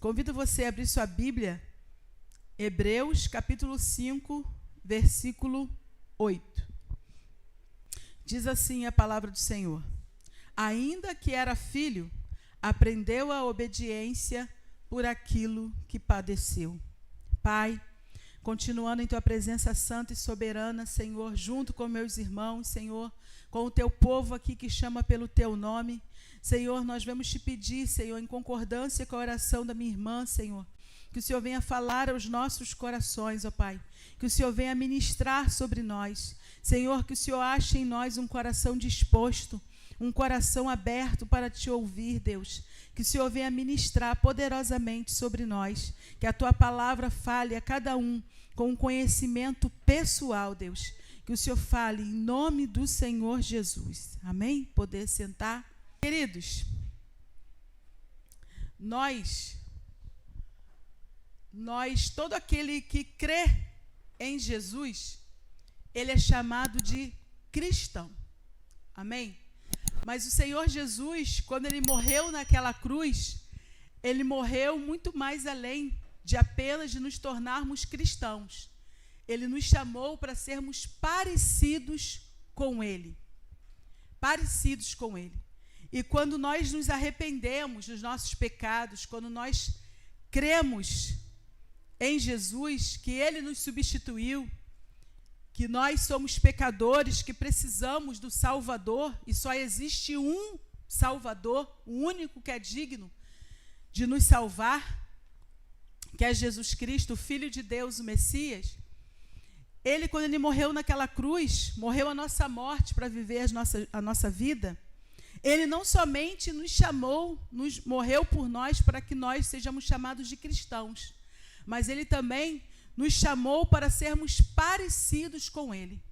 Convido você a abrir sua Bíblia, Hebreus, capítulo 5, versículo 8. Diz assim a palavra do Senhor: ainda que era filho, aprendeu a obediência por aquilo que padeceu. Pai, continuando em tua presença santa e soberana, Senhor, junto com meus irmãos, Senhor, com o teu povo aqui que chama pelo teu nome, Senhor, nós vamos te pedir, Senhor, em concordância com a oração da minha irmã, Senhor, que o Senhor venha falar aos nossos corações, ó Pai, que o Senhor venha ministrar sobre nós, Senhor, que o Senhor ache em nós um coração disposto, um coração aberto para te ouvir, Deus, que o Senhor venha ministrar poderosamente sobre nós, que a tua palavra fale a cada um com um conhecimento pessoal, Deus, que o Senhor fale em nome do Senhor Jesus, amém? Poder sentar. Queridos, nós, todo aquele que crê em Jesus, ele é chamado de cristão, amém? Mas o Senhor Jesus, quando ele morreu naquela cruz, ele morreu muito mais além de apenas de nos tornarmos cristãos. Ele nos chamou para sermos parecidos com ele. Parecidos com ele. E quando nós nos arrependemos dos nossos pecados, quando nós cremos em Jesus, que ele nos substituiu, que nós somos pecadores, que precisamos do Salvador, e só existe um Salvador, o único que é digno de nos salvar, que é Jesus Cristo, o Filho de Deus, o Messias. Ele, quando ele morreu naquela cruz, morreu a nossa morte para viver a nossa vida, ele não somente nos chamou, morreu por nós para que nós sejamos chamados de cristãos, mas ele também nos chamou para sermos parecidos com ele.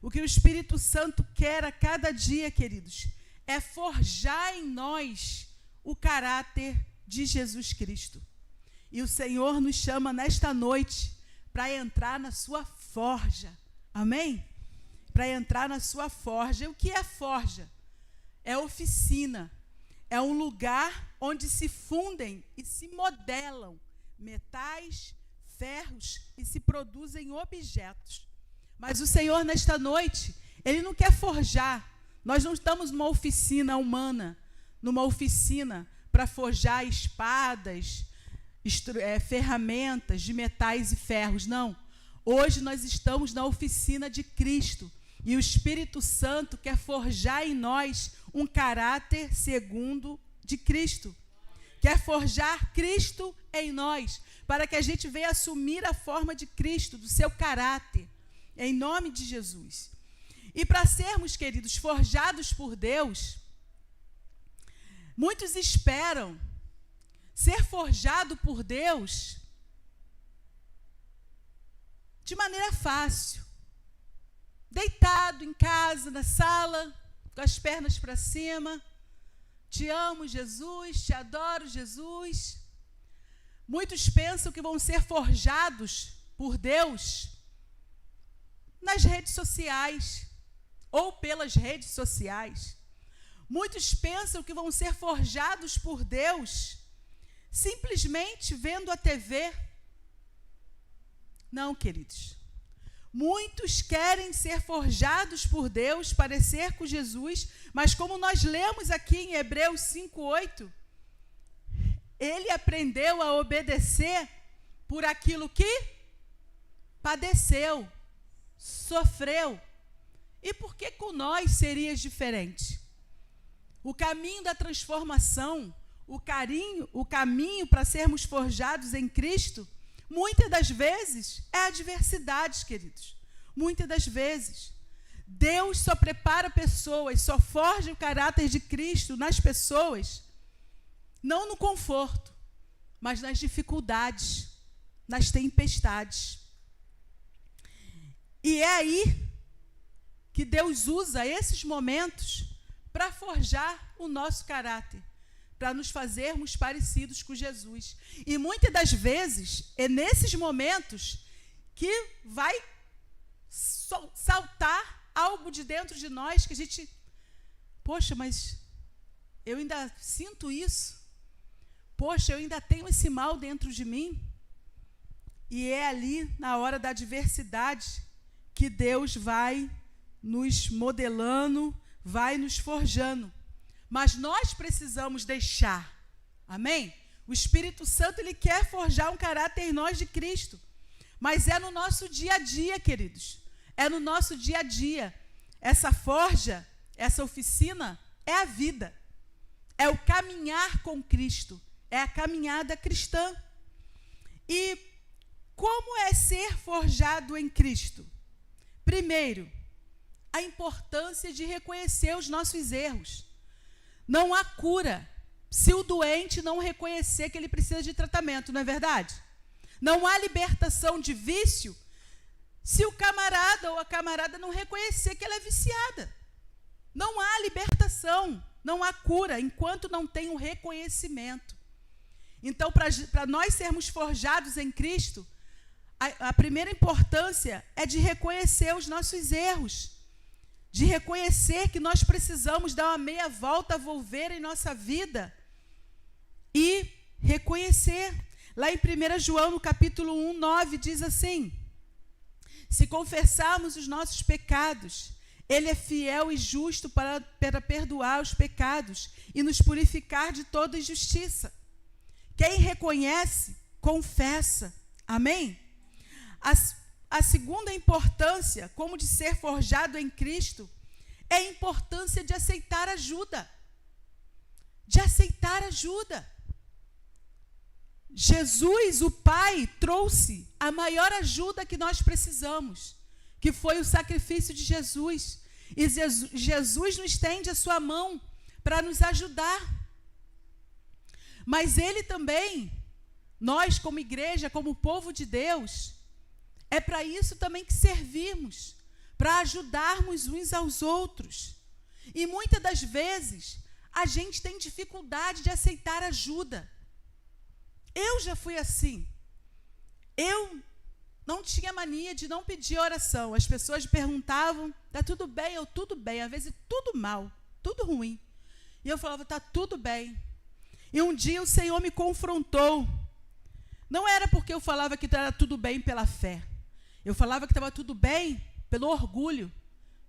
O que o Espírito Santo quer a cada dia, queridos, é forjar em nós o caráter de Jesus Cristo. E o Senhor nos chama nesta noite para entrar na sua forja. Amém? Para entrar na sua forja. E o que é forja? É oficina. É um lugar onde se fundem e se modelam metais, ferros e se produzem objetos. Mas o Senhor, nesta noite, ele não quer forjar. Nós não estamos numa oficina humana, numa oficina para forjar espadas, ferramentas de metais e ferros. Não. Hoje nós estamos na oficina de Cristo. E o Espírito Santo quer forjar em nós um caráter segundo de Cristo. Quer forjar Cristo em nós, para que a gente venha assumir a forma de Cristo, do seu caráter, em nome de Jesus. E para sermos, queridos, forjados por Deus, muitos esperam ser forjado por Deus de maneira fácil, deitado em casa, na sala, com as pernas para cima. Te amo, Jesus, te adoro, Jesus. Muitos pensam que vão ser forjados por Deus nas redes sociais ou pelas redes sociais. Muitos pensam que vão ser forjados por Deus simplesmente vendo a TV. Não, queridos. Muitos querem ser forjados por Deus, parecer com Jesus, mas como nós lemos aqui em Hebreus 5:8, ele aprendeu a obedecer por aquilo que padeceu, sofreu. E por que com nós seria diferente? O caminho da transformação, o caminho para sermos forjados em Cristo, muitas das vezes é adversidades, queridos. Muitas das vezes. Deus só prepara pessoas, só forja o caráter de Cristo nas pessoas, não no conforto, mas nas dificuldades, nas tempestades. E é aí que Deus usa esses momentos para forjar o nosso caráter, para nos fazermos parecidos com Jesus. E muitas das vezes é nesses momentos que vai saltar algo de dentro de nós que a gente, poxa, mas eu ainda sinto isso. poxa, eu ainda tenho esse mal dentro de mim. E é ali, na hora da adversidade, que Deus vai nos modelando, vai nos forjando. Mas nós precisamos deixar. Amém? O Espírito Santo, ele quer forjar um caráter em nós de Cristo. Mas é no nosso dia a dia, queridos. É no nosso dia a dia. Essa forja, essa oficina, é a vida. É o caminhar com Cristo. É a caminhada cristã. E como é ser forjado em Cristo? Primeiro, a importância de reconhecer os nossos erros. Não há cura se o doente não reconhecer que ele precisa de tratamento, não é verdade? Não há libertação de vício se o camarada ou a camarada não reconhecer que ela é viciada. Não há libertação, não há cura, enquanto não tem um reconhecimento. Então, para nós sermos forjados em Cristo, a primeira importância é de reconhecer os nossos erros, de reconhecer que nós precisamos dar uma meia volta, volver em nossa vida e reconhecer. Lá em 1 João, no capítulo 1, 9, diz assim: se confessarmos os nossos pecados, Ele é fiel e justo para perdoar os pecados e nos purificar de toda injustiça. Quem reconhece, confessa. Amém? A segunda importância, como de ser forjado em Cristo, é a importância de aceitar ajuda. De aceitar ajuda. Jesus, o Pai, trouxe a maior ajuda que nós precisamos, que foi o sacrifício de Jesus. E Jesus nos estende a sua mão para nos ajudar. Mas Ele também, nós como igreja, como povo de Deus, é para isso também que servimos, para ajudarmos uns aos outros. E muitas das vezes, a gente tem dificuldade de aceitar ajuda. Eu já fui assim. Eu não tinha mania de não pedir oração. As pessoas perguntavam, está tudo bem? Eu, tudo bem. Às vezes, tudo mal, tudo ruim. E eu falava, está tudo bem. E um dia o Senhor me confrontou. Não era porque eu falava que era tudo bem pela fé. Eu falava que estava tudo bem pelo orgulho.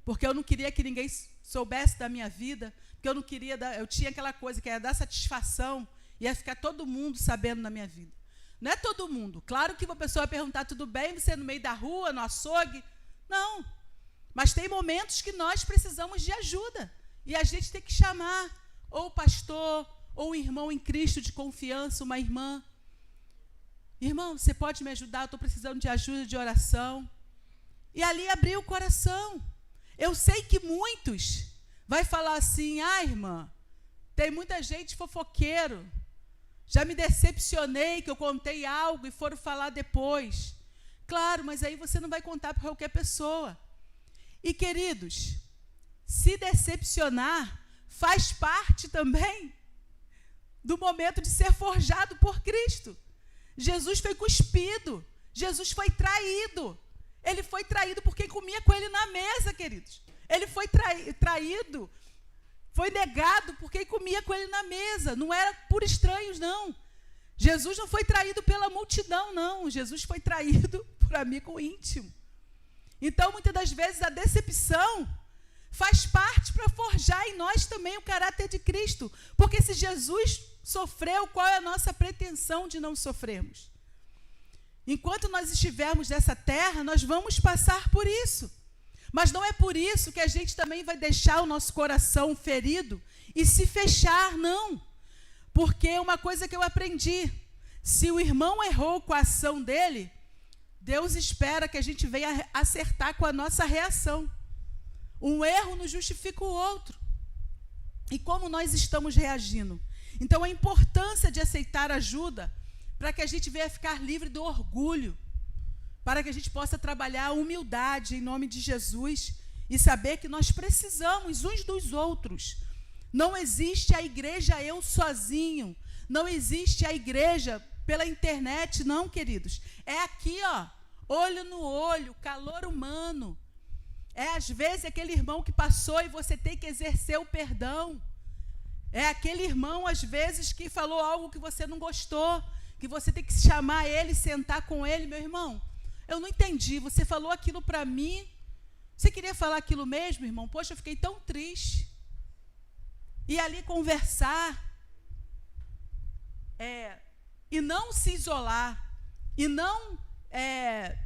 Porque eu não queria que ninguém soubesse da minha vida. Porque eu não queria, eu tinha aquela coisa que era dar satisfação. Ia ficar todo mundo sabendo da minha vida. Não é todo mundo. Claro que uma pessoa vai perguntar, tudo bem, você no meio da rua, no açougue? Não. Mas tem momentos que nós precisamos de ajuda. E a gente tem que chamar ou o pastor, ou um irmão em Cristo de confiança, uma irmã. Irmão, você pode me ajudar? Eu estou precisando de ajuda, de oração. E ali abrir o coração. Eu sei que muitos vai falar assim, irmã, tem muita gente fofoqueiro. Já me decepcionei que eu contei algo e foram falar depois. Claro, mas aí você não vai contar para qualquer pessoa. E, queridos, se decepcionar faz parte também do momento de ser forjado por Cristo. Jesus foi cuspido. Jesus foi traído. Ele foi traído por quem comia com ele na mesa, queridos. Ele foi traído. Foi negado por quem comia com ele na mesa. Não era por estranhos, não. Jesus não foi traído pela multidão, não. Jesus foi traído por amigo íntimo. Então, muitas das vezes, a decepção faz parte para forjar em nós também o caráter de Cristo. Porque se Jesus sofreu, qual é a nossa pretensão de não sofrermos? Enquanto nós estivermos nessa terra, nós vamos passar por isso. Mas não é por isso que a gente também vai deixar o nosso coração ferido e se fechar, não. Porque uma coisa que eu aprendi, se o irmão errou com a ação dele, Deus espera que a gente venha acertar com a nossa reação. Um erro não justifica o outro. E como nós estamos reagindo? Então, a importância de aceitar ajuda para que a gente venha ficar livre do orgulho, para que a gente possa trabalhar a humildade em nome de Jesus e saber que nós precisamos uns dos outros. Não existe a igreja eu sozinho, não existe a igreja pela internet, não, queridos. É aqui, olho no olho, calor humano. É, às vezes, aquele irmão que passou e você tem que exercer o perdão. É aquele irmão, às vezes, que falou algo que você não gostou, que você tem que chamar ele, sentar com ele. Meu irmão, eu não entendi, você falou aquilo para mim, você queria falar aquilo mesmo, irmão? Poxa, eu fiquei tão triste. E ali conversar, e não se isolar, e não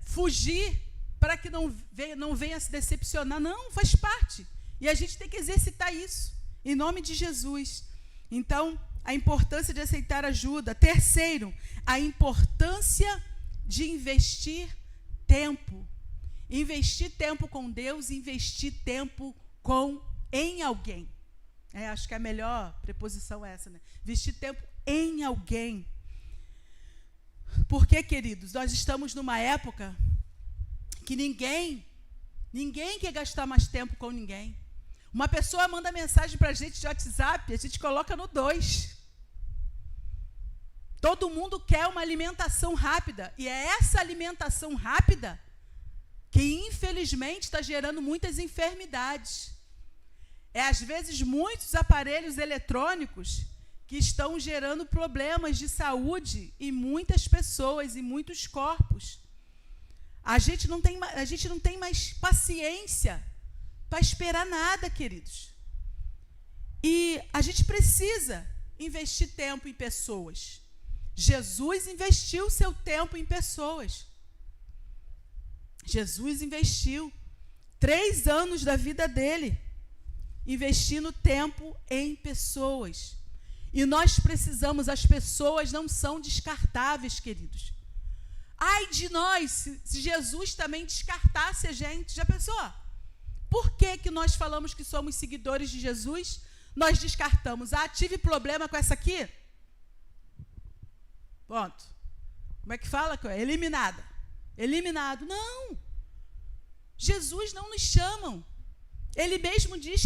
fugir para que não venha se decepcionar. Não, faz parte. E a gente tem que exercitar isso, em nome de Jesus. Então, a importância de aceitar ajuda. Terceiro, a importância de investir tempo. Investir tempo com Deus, investir tempo em alguém. Acho que a melhor preposição é essa, né? Investir tempo em alguém. Porque, queridos, nós estamos numa época que ninguém quer gastar mais tempo com ninguém. Uma pessoa manda mensagem para a gente de WhatsApp, a gente coloca no 2. Todo mundo quer uma alimentação rápida. E é essa alimentação rápida que, infelizmente, está gerando muitas enfermidades. Às vezes, muitos aparelhos eletrônicos que estão gerando problemas de saúde em muitas pessoas, em muitos corpos. A gente não tem mais paciência para esperar nada, queridos. E a gente precisa investir tempo em pessoas. Jesus investiu seu tempo em pessoas. Jesus investiu 3 anos da vida dele investindo tempo em pessoas. E nós precisamos, as pessoas não são descartáveis, queridos. Ai de nós, se Jesus também descartasse a gente. Já pensou? Por que nós falamos que somos seguidores de Jesus? Nós descartamos. Tive problema com essa aqui? Ponto. Como é que fala? Eliminada. Eliminado. Não. Jesus não nos chama. Ele mesmo diz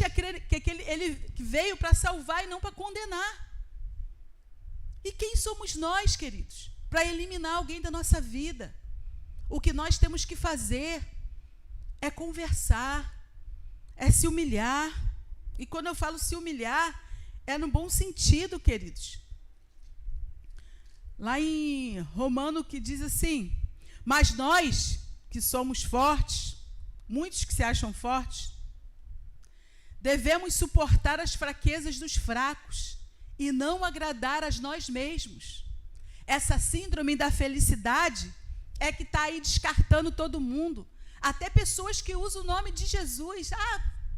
que ele veio para salvar e não para condenar. E quem somos nós, queridos, para eliminar alguém da nossa vida? O que nós temos que fazer é conversar, é se humilhar. E quando eu falo se humilhar, é no bom sentido, queridos. Lá em Romano que diz assim: mas nós que somos fortes, muitos que se acham fortes, devemos suportar as fraquezas dos fracos e não agradar a nós mesmos. Essa síndrome da felicidade é que está aí descartando todo mundo. Até pessoas que usam o nome de Jesus.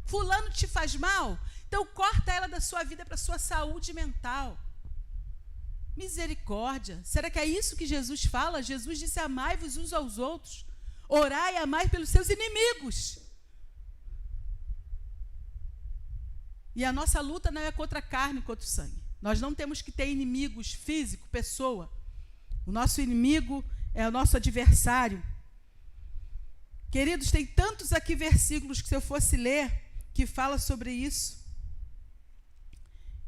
Fulano te faz mal? Então corta ela da sua vida para a sua saúde mental. Misericórdia. Será que é isso que Jesus fala? Jesus disse: amai-vos uns aos outros. Orai e amai pelos seus inimigos. E a nossa luta não é contra a carne, contra o sangue. Nós não temos que ter inimigos físico, pessoa. O nosso inimigo é o nosso adversário. Queridos, tem tantos aqui versículos que, se eu fosse ler, que fala sobre isso,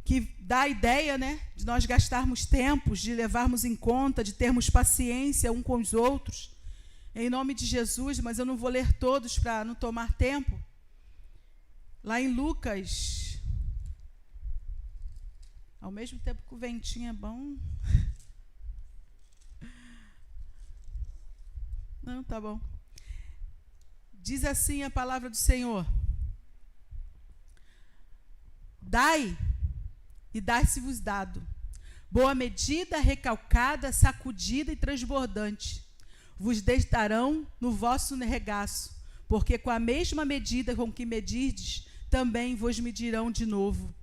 que dá a ideia, né, de nós gastarmos tempos, de levarmos em conta, de termos paciência um com os outros, em nome de Jesus. Mas eu não vou ler todos para não tomar tempo. Lá em Lucas, ao mesmo tempo que o ventinho é bom. Não, tá bom. Diz assim a palavra do Senhor: dai, e dai-se-vos dado. Boa medida, recalcada, sacudida e transbordante, vos deitarão no vosso regaço, porque com a mesma medida com que medirdes, também vos medirão de novo.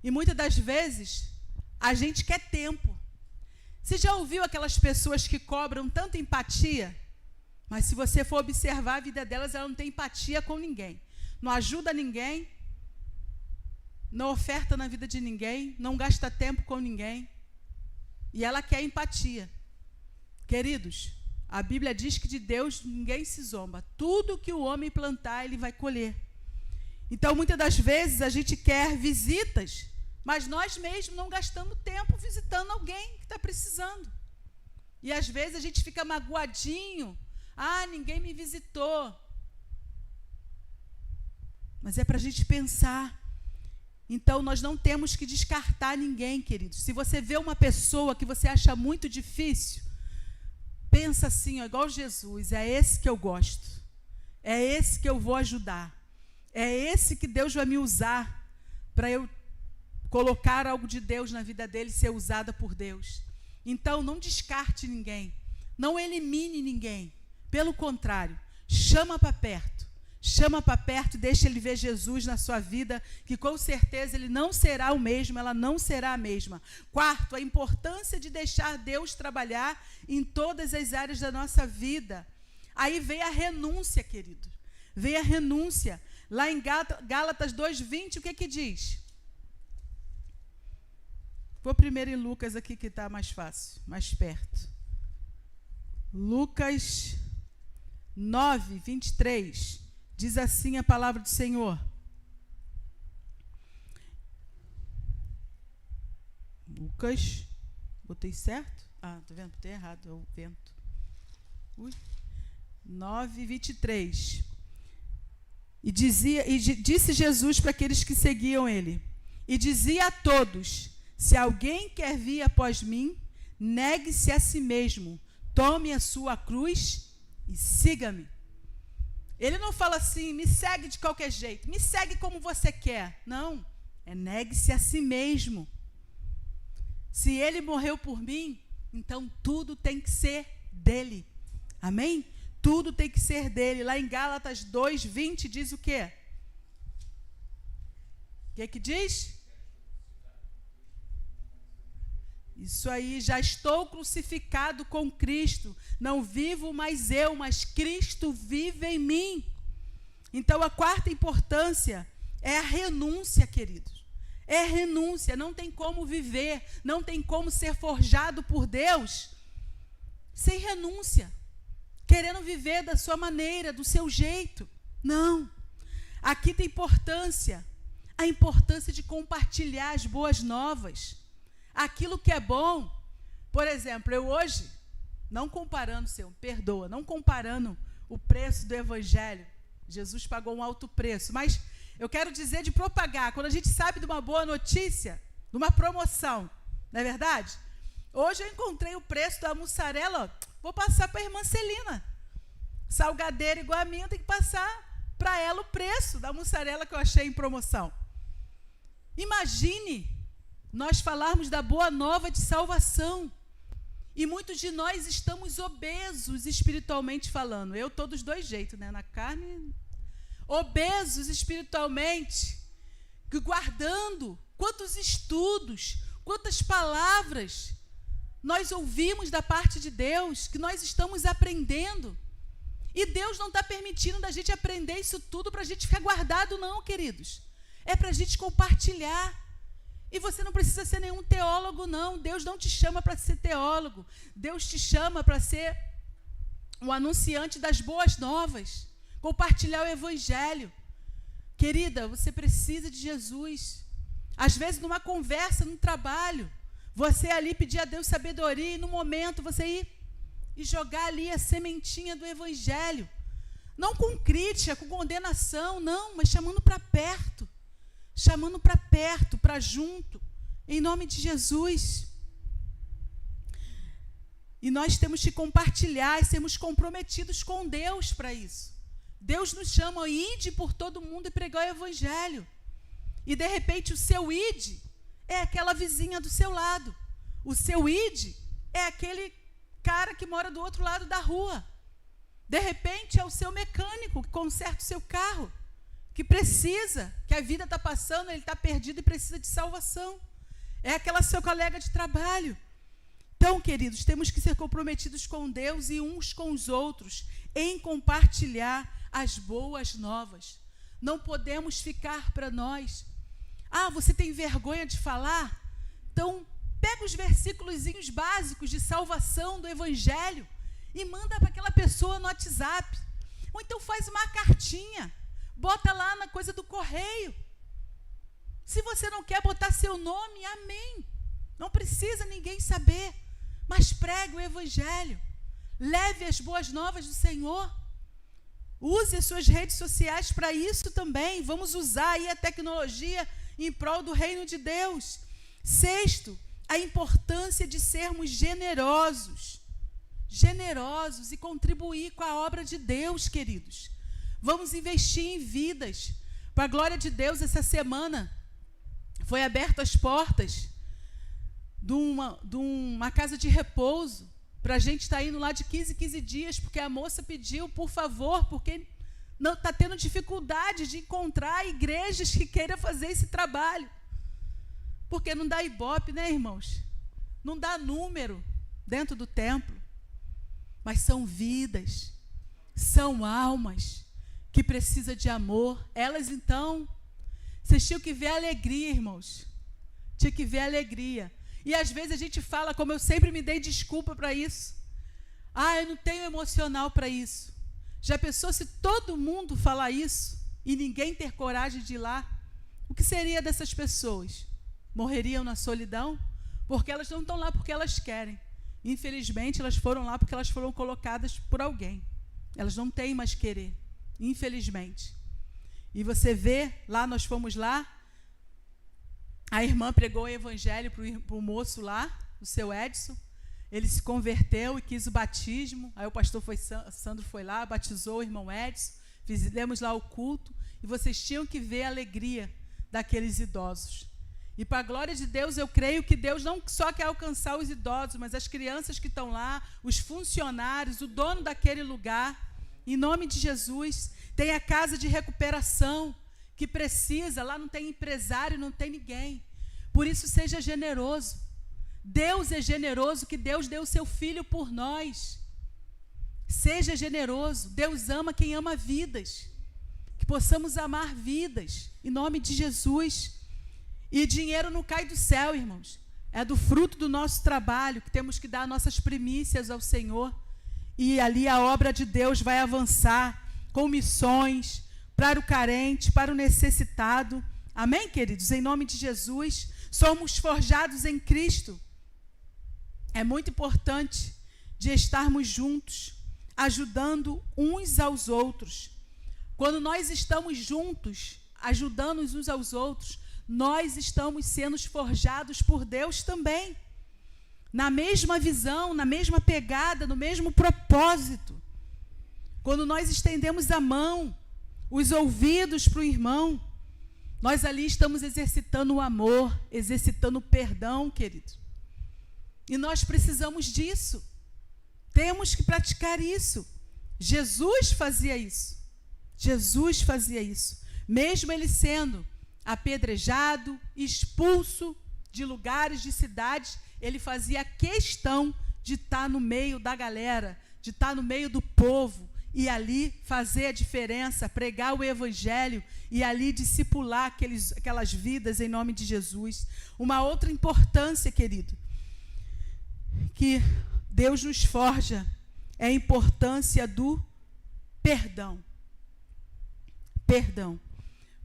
E muitas das vezes, a gente quer tempo. Você já ouviu aquelas pessoas que cobram tanta empatia? Mas se você for observar a vida delas, ela não tem empatia com ninguém. Não ajuda ninguém, não oferta na vida de ninguém, não gasta tempo com ninguém. E ela quer empatia. Queridos, a Bíblia diz que de Deus ninguém se zomba. Tudo que o homem plantar, ele vai colher. Então, muitas das vezes, a gente quer visitas, mas nós mesmos não gastamos tempo visitando alguém que está precisando. E às vezes a gente fica magoadinho. Ninguém me visitou. Mas é para a gente pensar Então, nós não temos que descartar ninguém, queridos. Se você vê uma pessoa que você acha muito difícil, pensa assim, ó, igual Jesus, é esse que eu gosto, é esse que eu vou ajudar, é esse que Deus vai me usar para eu colocar algo de Deus na vida dele, ser usada por Deus. Então, não descarte ninguém, não elimine ninguém, pelo contrário, chama para perto, deixa ele ver Jesus na sua vida, que com certeza ele não será o mesmo, ela não será a mesma. Quarto, a importância de deixar Deus trabalhar em todas as áreas da nossa vida. Aí vem a renúncia, querido, vem a renúncia. Lá em Gálatas 2:20, o que diz? Vou primeiro em Lucas aqui, que está mais fácil, mais perto. Lucas 9:23, diz assim a palavra do Senhor. Lucas, botei certo? Ah, tá vendo? Botei errado, é o vento. 9:23. E disse Jesus para aqueles que seguiam ele, e dizia a todos: se alguém quer vir após mim, negue-se a si mesmo, tome a sua cruz e siga-me. Ele não fala assim, me segue de qualquer jeito, me segue como você quer. Não, é negue-se a si mesmo. Se ele morreu por mim, então tudo tem que ser dele. Amém? Tudo tem que ser dele. Lá em Gálatas 2:20 diz o quê? O que diz? Isso aí, já estou crucificado com Cristo, não vivo mais eu, mas Cristo vive em mim. Então, a quarta importância é a renúncia, queridos. É a renúncia, não tem como viver, não tem como ser forjado por Deus sem renúncia, querendo viver da sua maneira, do seu jeito. Não. Aqui tem importância, a importância de compartilhar as boas novas. Aquilo que é bom, por exemplo, eu hoje, não comparando, Senhor, perdoa, não comparando o preço do Evangelho, Jesus pagou um alto preço, mas eu quero dizer de propagar, quando a gente sabe de uma boa notícia, de uma promoção, não é verdade? Hoje eu encontrei o preço da mussarela, vou passar para a irmã Celina, salgadeira igual a minha, eu tenho que passar para ela o preço da mussarela que eu achei em promoção. Imagine nós falarmos da boa nova de salvação, e muitos de nós estamos obesos espiritualmente falando. Eu estou dos dois jeitos, né? Na carne, obesos espiritualmente, que guardando quantos estudos, quantas palavras nós ouvimos da parte de Deus, que nós estamos aprendendo, e Deus não está permitindo da gente aprender isso tudo para a gente ficar guardado, não, queridos. É para a gente compartilhar. E você não precisa ser nenhum teólogo, não. Deus não te chama para ser teólogo. Deus te chama para ser o anunciante das boas novas. Compartilhar o Evangelho. Querida, você precisa de Jesus. Às vezes, numa conversa, num trabalho, você ali pedir a Deus sabedoria, e no momento você ir e jogar ali a sementinha do Evangelho. Não com crítica, com condenação, não, mas chamando para perto. Chamando para perto, para junto, em nome de Jesus. E nós temos que compartilhar e sermos comprometidos com Deus para isso. Deus nos chama a ide por todo mundo e pregar o Evangelho. E de repente o seu ide é aquela vizinha do seu lado. O seu ide é aquele cara que mora do outro lado da rua. De repente é o seu mecânico que conserta o seu carro, que precisa, que a vida está passando, ele está perdido e precisa de salvação. É aquela seu colega de trabalho. Então, queridos, temos que ser comprometidos com Deus e uns com os outros, em compartilhar as boas novas. Não podemos ficar para nós. Ah, você tem vergonha de falar? Então, pega os versículozinhos básicos de salvação do Evangelho e manda para aquela pessoa no WhatsApp. Ou então faz uma cartinha. Bota lá na coisa do correio. Se você não quer botar seu nome, amém. Não precisa ninguém saber. Mas pregue o Evangelho. Leve as boas novas do Senhor. Use as suas redes sociais para isso também. Vamos usar aí a tecnologia em prol do reino de Deus. Sexto, a importância de sermos generosos e contribuir com a obra de Deus, queridos. Vamos investir em vidas. Para a glória de Deus, essa semana foi aberto as portas de uma casa de repouso, para a gente estar indo lá de 15 dias, porque a moça pediu, por favor, porque não está tendo dificuldade de encontrar igrejas que queiram fazer esse trabalho. Porque não dá ibope, né, irmãos? Não dá número dentro do templo. Mas são vidas, são almas que precisam de amor. Elas, então, vocês tinham que ver a alegria, irmãos. Tinha que ver a alegria. E às vezes a gente fala, como eu sempre me dei desculpa para isso. Eu não tenho emocional para isso. Já pensou se todo mundo falar isso e ninguém ter coragem de ir lá? O que seria dessas pessoas? Morreriam na solidão? Porque elas não estão lá porque elas querem. Infelizmente, elas foram lá porque elas foram colocadas por alguém. Elas não têm mais querer, infelizmente. E você vê, lá nós fomos lá, a irmã pregou o evangelho para o moço lá, o seu Edson. Ele se converteu e quis o batismo. Aí o pastor Sandro foi lá, batizou o irmão Edson. Fizemos lá o culto. E vocês tinham que ver a alegria daqueles idosos. E para a glória de Deus, eu creio que Deus não só quer alcançar os idosos, mas as crianças que estão lá, os funcionários, o dono daquele lugar. Em nome de Jesus, tem a casa de recuperação que precisa, lá não tem empresário, não tem ninguém. Por isso, seja generoso. Deus é generoso, que Deus deu o seu Filho por nós. Seja generoso. Deus ama quem ama vidas. Que possamos amar vidas, em nome de Jesus. E dinheiro não cai do céu, irmãos. É do fruto do nosso trabalho, que temos que dar nossas primícias ao Senhor. E ali a obra de Deus vai avançar com missões para o carente, para o necessitado. Amém, queridos? Em nome de Jesus, somos forjados em Cristo. É muito importante de estarmos juntos, ajudando uns aos outros. Quando nós estamos juntos, ajudando uns aos outros, nós estamos sendo forjados por Deus também. Na mesma visão, na mesma pegada, no mesmo propósito. Quando nós estendemos a mão, os ouvidos para o irmão, nós ali estamos exercitando o amor, exercitando o perdão, querido. E nós precisamos disso. Temos que praticar isso. Jesus fazia isso. Jesus fazia isso. Mesmo ele sendo apedrejado, expulso de lugares, de cidades, ele fazia questão de estar no meio da galera, de estar no meio do povo, e ali fazer a diferença, pregar o evangelho, e ali discipular aquelas vidas em nome de Jesus. Uma outra importância, querido, que Deus nos forja, é a importância do perdão. Perdão.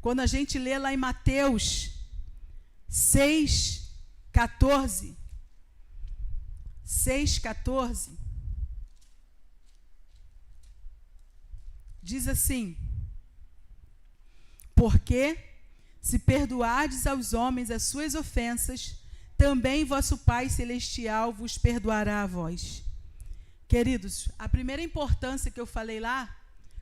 Quando a gente lê lá em Mateus 6,14, diz assim: porque se perdoardes aos homens as suas ofensas, também vosso Pai Celestial vos perdoará a vós. Queridos, a primeira importância que eu falei lá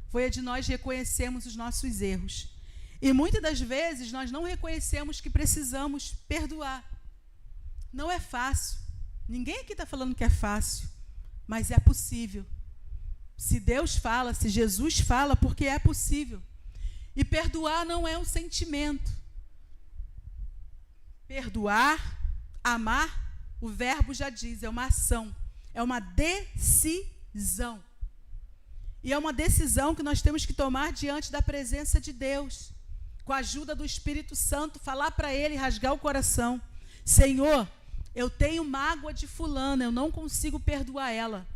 foi a de nós reconhecermos os nossos erros. E muitas das vezes nós não reconhecemos que precisamos perdoar. Não é fácil. Ninguém aqui está falando que é fácil, mas é possível. Se Deus fala, se Jesus fala, porque é possível. E perdoar não é um sentimento. Perdoar, amar, o verbo já diz, é uma ação, é uma decisão. E é uma decisão que nós temos que tomar diante da presença de Deus, com a ajuda do Espírito Santo, falar para Ele, rasgar o coração: Senhor, eu tenho mágoa de fulana, eu não consigo perdoar ela.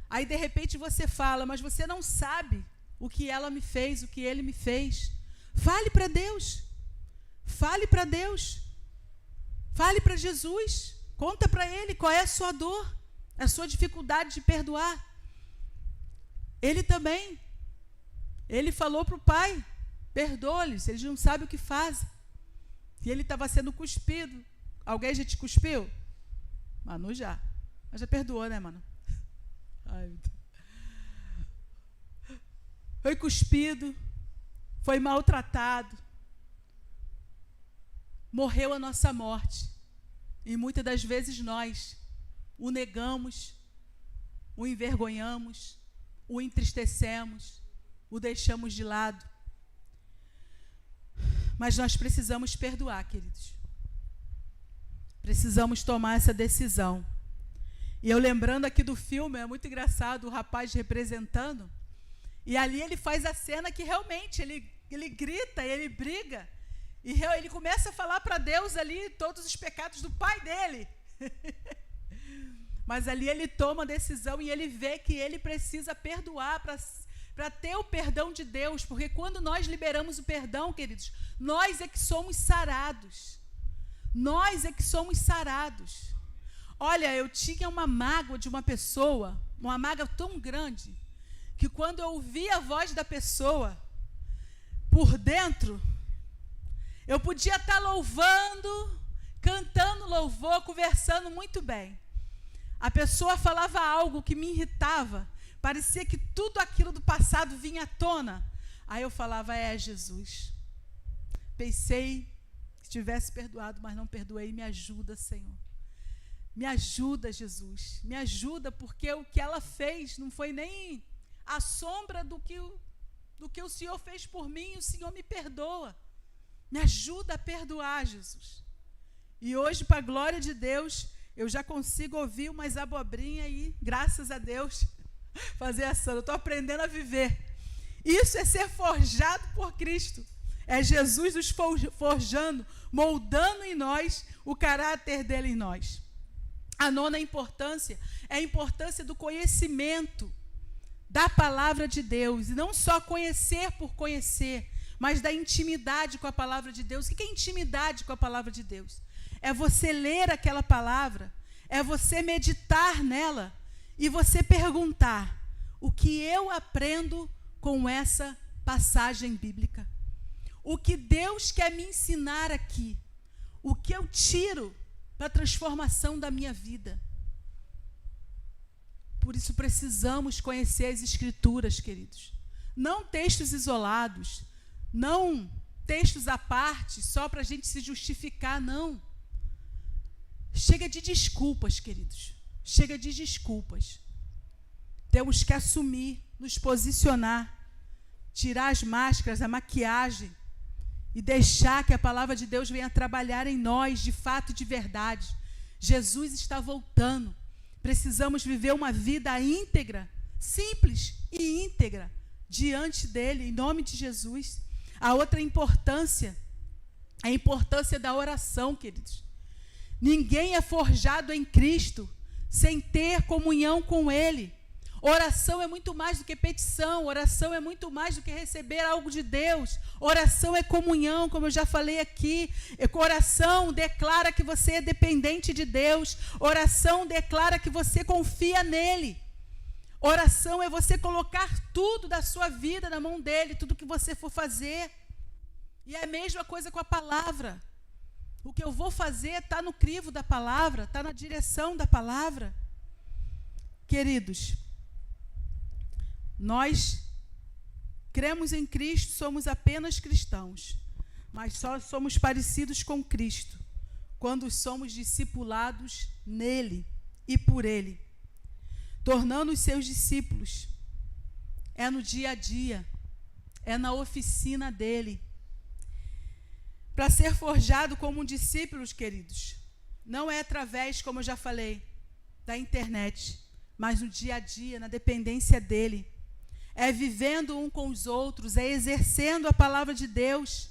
Aí de repente você fala, mas você não sabe o que ela me fez, o que ele me fez. Fale para Deus. Fale para Deus. Fale para Jesus. Conta para Ele qual é a sua dor, a sua dificuldade de perdoar. Ele também. Ele falou para o Pai: perdoa-lhes, eles não sabem o que fazem. E ele estava sendo cuspido. Alguém já te cuspiu? Manu já. Mas já perdoou, né, mano? Ai, meu Deus. Foi cuspido, foi maltratado, morreu a nossa morte. E muitas das vezes nós o negamos, o envergonhamos, o entristecemos, o deixamos de lado. Mas nós precisamos perdoar, queridos. Precisamos tomar essa decisão. E eu lembrando aqui do filme, é muito engraçado, o rapaz representando. E ali ele faz a cena que realmente ele grita, ele briga. E ele começa a falar para Deus ali todos os pecados do pai dele. Mas ali ele toma a decisão e ele vê que ele precisa perdoar para ter o perdão de Deus. Porque quando nós liberamos o perdão, queridos, nós é que somos sarados. Nós é que somos sarados. Olha, eu tinha uma mágoa de uma pessoa, uma mágoa tão grande, que quando eu ouvia a voz da pessoa, por dentro, eu podia estar louvando, cantando louvor, conversando muito bem. A pessoa falava algo que me irritava, parecia que tudo aquilo do passado vinha à tona. Aí eu falava, Jesus. Pensei que tivesse perdoado, mas não perdoei, me ajuda, Senhor. Me ajuda, Jesus. Me ajuda, porque o que ela fez não foi nem a sombra do que o Senhor fez por mim, o Senhor me perdoa. Me ajuda a perdoar, Jesus. E hoje, para a glória de Deus, eu já consigo ouvir umas abobrinhas aí, graças a Deus, fazer ação. Eu estou aprendendo a viver. Isso é ser forjado por Cristo. É Jesus nos forjando, moldando em nós o caráter dele em nós. A nona importância é a importância do conhecimento da palavra de Deus. E não só conhecer por conhecer, mas da intimidade com a palavra de Deus. O que é intimidade com a palavra de Deus? É você ler aquela palavra, é você meditar nela e você perguntar: o que eu aprendo com essa passagem bíblica? O que Deus quer me ensinar aqui? O que eu tiro para a transformação da minha vida? Por isso precisamos conhecer as Escrituras, queridos. Não textos isolados, não textos à parte, só para a gente se justificar, não. Chega de desculpas, queridos. Chega de desculpas. Temos que assumir, nos posicionar, tirar as máscaras, a maquiagem e deixar que a palavra de Deus venha trabalhar em nós, de fato e de verdade. Jesus está voltando. Precisamos viver uma vida íntegra, simples e íntegra, diante dele, em nome de Jesus. A outra importância, a importância da oração, queridos. Ninguém é forjado em Cristo sem ter comunhão com ele. Oração é muito mais do que petição, oração é muito mais do que receber algo de Deus. Oração é comunhão, como eu já falei aqui. Oração declara que você é dependente de Deus. Oração declara que você confia nele. Oração é você colocar tudo da sua vida na mão dele, tudo que você for fazer. E é a mesma coisa com a palavra. O que eu vou fazer está no crivo da palavra, está na direção da palavra. Queridos, nós cremos em Cristo, somos apenas cristãos, mas só somos parecidos com Cristo quando somos discipulados nele e por ele, tornando os seus discípulos. É no dia a dia, é na oficina dele. Para ser forjado como um discípulo, queridos, não é através, como eu já falei, da internet, mas no dia a dia, na dependência dele. É vivendo um com os outros, é exercendo a palavra de Deus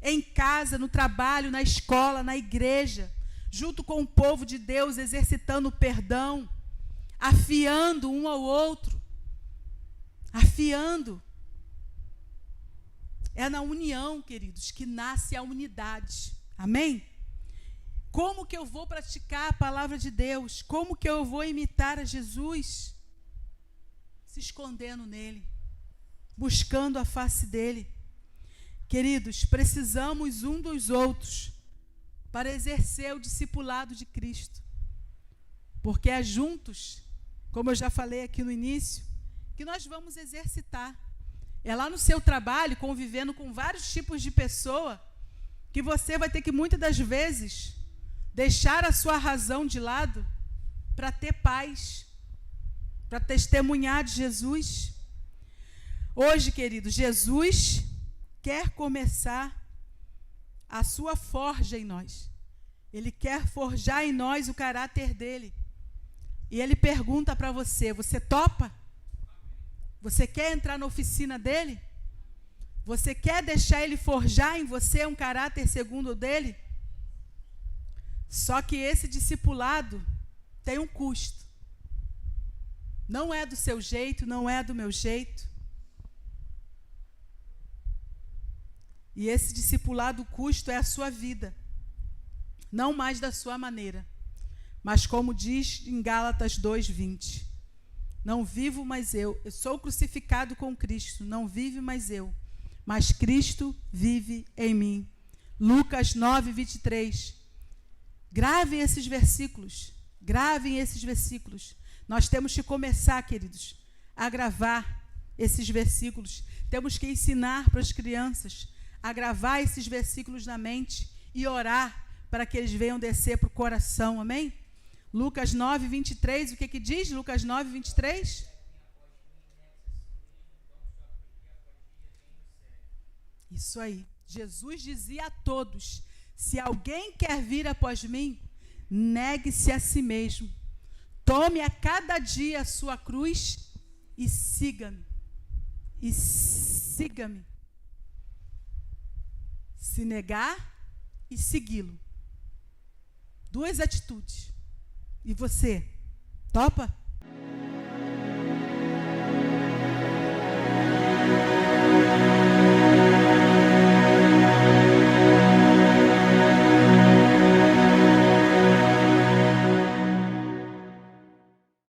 em casa, no trabalho, na escola, na igreja, junto com o povo de Deus, exercitando o perdão, afiando um ao outro, afiando. É na união, queridos, que nasce a unidade. Amém? Como que eu vou praticar a palavra de Deus? Como que eu vou imitar a Jesus? Se escondendo nele, buscando a face dele. Queridos, precisamos um dos outros para exercer o discipulado de Cristo. Porque é juntos, como eu já falei aqui no início, que nós vamos exercitar. É lá no seu trabalho, convivendo com vários tipos de pessoa, que você vai ter que, muitas das vezes, deixar a sua razão de lado para ter paz, para testemunhar de Jesus. Hoje, querido, Jesus quer começar a sua forja em nós. Ele quer forjar em nós o caráter dele. E ele pergunta para você, você topa? Você quer entrar na oficina dele? Você quer deixar ele forjar em você um caráter segundo o dele? Só que esse discipulado tem um custo. Não é do seu jeito, não é do meu jeito. E esse discipulado, o custo é a sua vida. Não mais da sua maneira. Mas como diz em Gálatas 2:20. Não vivo mais eu sou crucificado com Cristo, não vive mais eu, mas Cristo vive em mim. Lucas 9:23. Gravem esses versículos. Gravem esses versículos. Nós temos que começar, queridos, a gravar esses versículos. Temos que ensinar para as crianças a gravar esses versículos na mente e orar para que eles venham descer para o coração. Amém? Lucas 9:23. O que diz Lucas 9:23? Isso aí. Jesus dizia a todos: se alguém quer vir após mim, negue-se a si mesmo. Tome a cada dia a sua cruz e siga-me. E siga-me. Se negar e segui-lo. Duas atitudes. E você, topa?